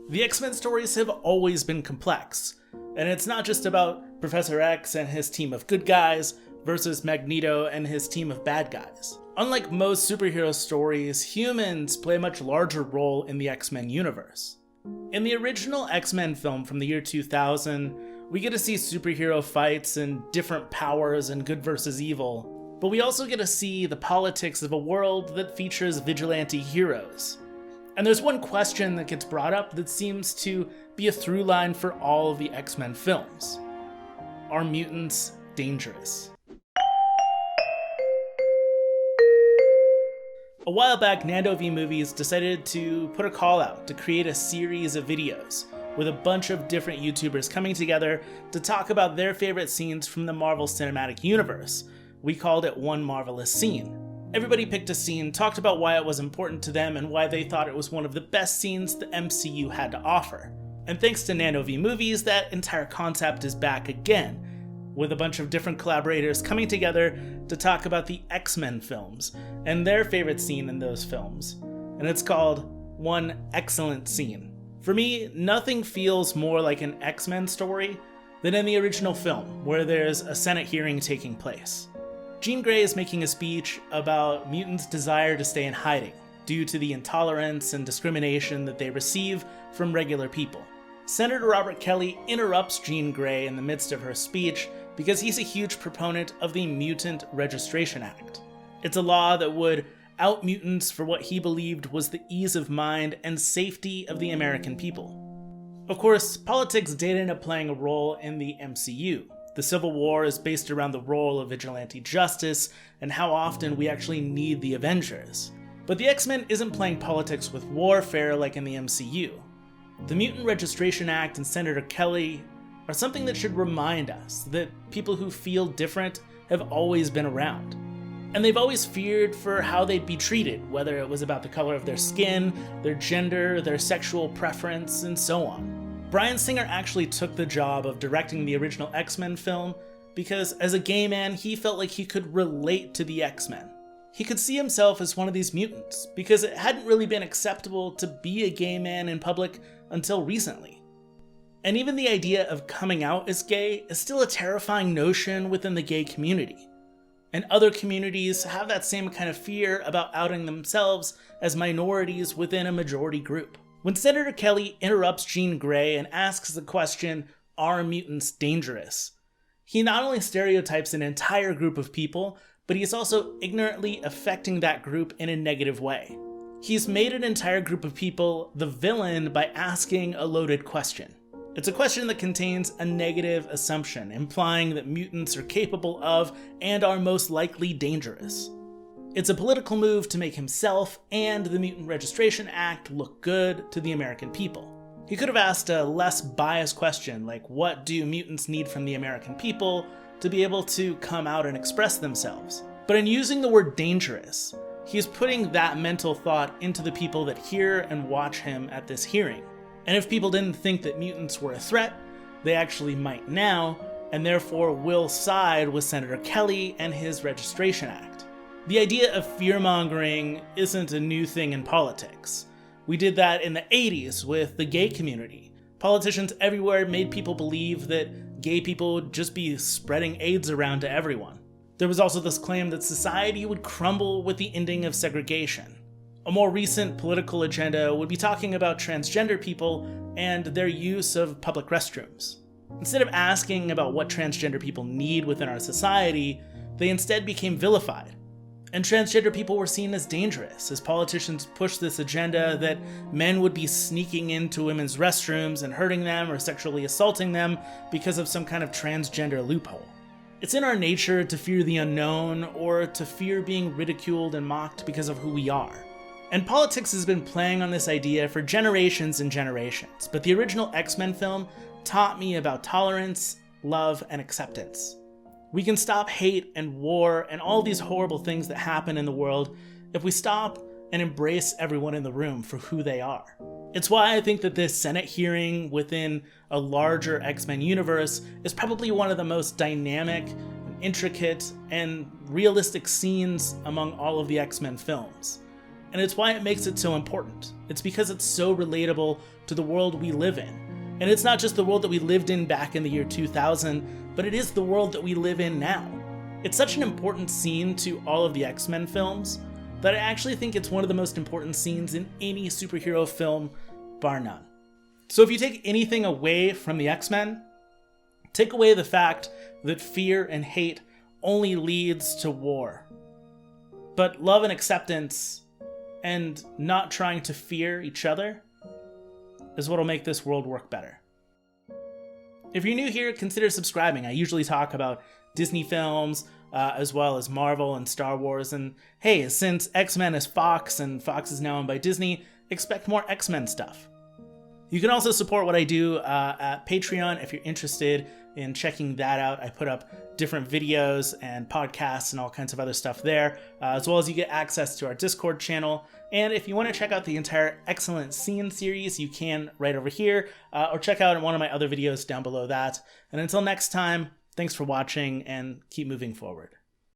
The X-Men stories have always been complex, and it's not just about Professor X and his team of good guys versus Magneto and his team of bad guys. Unlike most superhero stories, humans play a much larger role in the X-Men universe. In the original X-Men film from the year 2000, we get to see superhero fights and different powers and good versus evil, but we also get to see the politics of a world that features vigilante heroes. And there's one question that gets brought up that seems to be a through line for all of the X-Men films. Are mutants dangerous? A while back, Nando V Movies decided to put a call out to create a series of videos with a bunch of different YouTubers coming together to talk about their favorite scenes from the Marvel Cinematic Universe. We called it One Marvelous Scene. Everybody picked a scene, talked about why it was important to them and why they thought it was one of the best scenes the MCU had to offer. And thanks to Nando V Movies, that entire concept is back again, with a bunch of different collaborators coming together to talk about the X-Men films and their favorite scene in those films. And it's called One X-Cellent Scene. For me, nothing feels more like an X-Men story than in the original film, where there's a Senate hearing taking place. Jean Grey is making a speech about mutants' desire to stay in hiding due to the intolerance and discrimination that they receive from regular people. Senator Robert Kelly interrupts Jean Grey in the midst of her speech because he's a huge proponent of the Mutant Registration Act. It's a law that would out mutants for what he believed was the ease of mind and safety of the American people. Of course, politics did end up playing a role in the MCU. The Civil War is based around the role of vigilante justice and how often we actually need the Avengers. But the X-Men isn't playing politics with warfare like in the MCU. The Mutant Registration Act and Senator Kelly are something that should remind us that people who feel different have always been around. And they've always feared for how they'd be treated, whether it was about the color of their skin, their gender, their sexual preference, and so on. Bryan Singer actually took the job of directing the original X-Men film because as a gay man, he felt like he could relate to the X-Men. He could see himself as one of these mutants because it hadn't really been acceptable to be a gay man in public until recently. And even the idea of coming out as gay is still a terrifying notion within the gay community. And other communities have that same kind of fear about outing themselves as minorities within a majority group. When Senator Kelly interrupts Jean Grey and asks the question, "Are mutants dangerous?" he not only stereotypes an entire group of people, but he's also ignorantly affecting that group in a negative way. He's made an entire group of people the villain by asking a loaded question. It's a question that contains a negative assumption, implying that mutants are capable of and are most likely dangerous. It's a political move to make himself and the Mutant Registration Act look good to the American people. He could have asked a less biased question like, what do mutants need from the American people to be able to come out and express themselves? But in using the word dangerous, he's putting that mental thought into the people that hear and watch him at this hearing. And if people didn't think that mutants were a threat, they actually might now, and therefore will side with Senator Kelly and his Registration Act. The idea of fear-mongering isn't a new thing in politics. We did that in the 80s with the gay community. Politicians everywhere made people believe that gay people would just be spreading AIDS around to everyone. There was also this claim that society would crumble with the ending of segregation. A more recent political agenda would be talking about transgender people and their use of public restrooms. Instead of asking about what transgender people need within our society, they instead became vilified. And transgender people were seen as dangerous as politicians pushed this agenda that men would be sneaking into women's restrooms and hurting them or sexually assaulting them because of some kind of transgender loophole. It's in our nature to fear the unknown or to fear being ridiculed and mocked because of who we are. And politics has been playing on this idea for generations and generations, but the original X-Men film taught me about tolerance, love, and acceptance. We can stop hate and war and all these horrible things that happen in the world if we stop and embrace everyone in the room for who they are. It's why I think that this Senate hearing within a larger X-Men universe is probably one of the most dynamic, intricate, and realistic scenes among all of the X-Men films. and it's why it makes it so important. It's because it's so relatable to the world we live in. And it's not just the world that we lived in back in the year 2000, but it is the world that we live in now. It's such an important scene to all of the X-Men films that I actually think it's one of the most important scenes in any superhero film, bar none. So if you take anything away from the X-Men, take away the fact that fear and hate only leads to war. But love and acceptance and not trying to fear each other is what will make this world work better. If you're new here, consider subscribing. I usually talk about Disney films, as well as Marvel and Star Wars. And hey, since X-Men is Fox and Fox is now owned by Disney, expect more X-Men stuff. You can also support what I do at Patreon if you're interested in checking that out. I put up different videos and podcasts and all kinds of other stuff there, as well as you get access to our Discord channel. And if you want to check out the entire X-Cellent Scene series, you can right over here, or check out one of my other videos down below that. And until next time, thanks for watching and keep moving forward.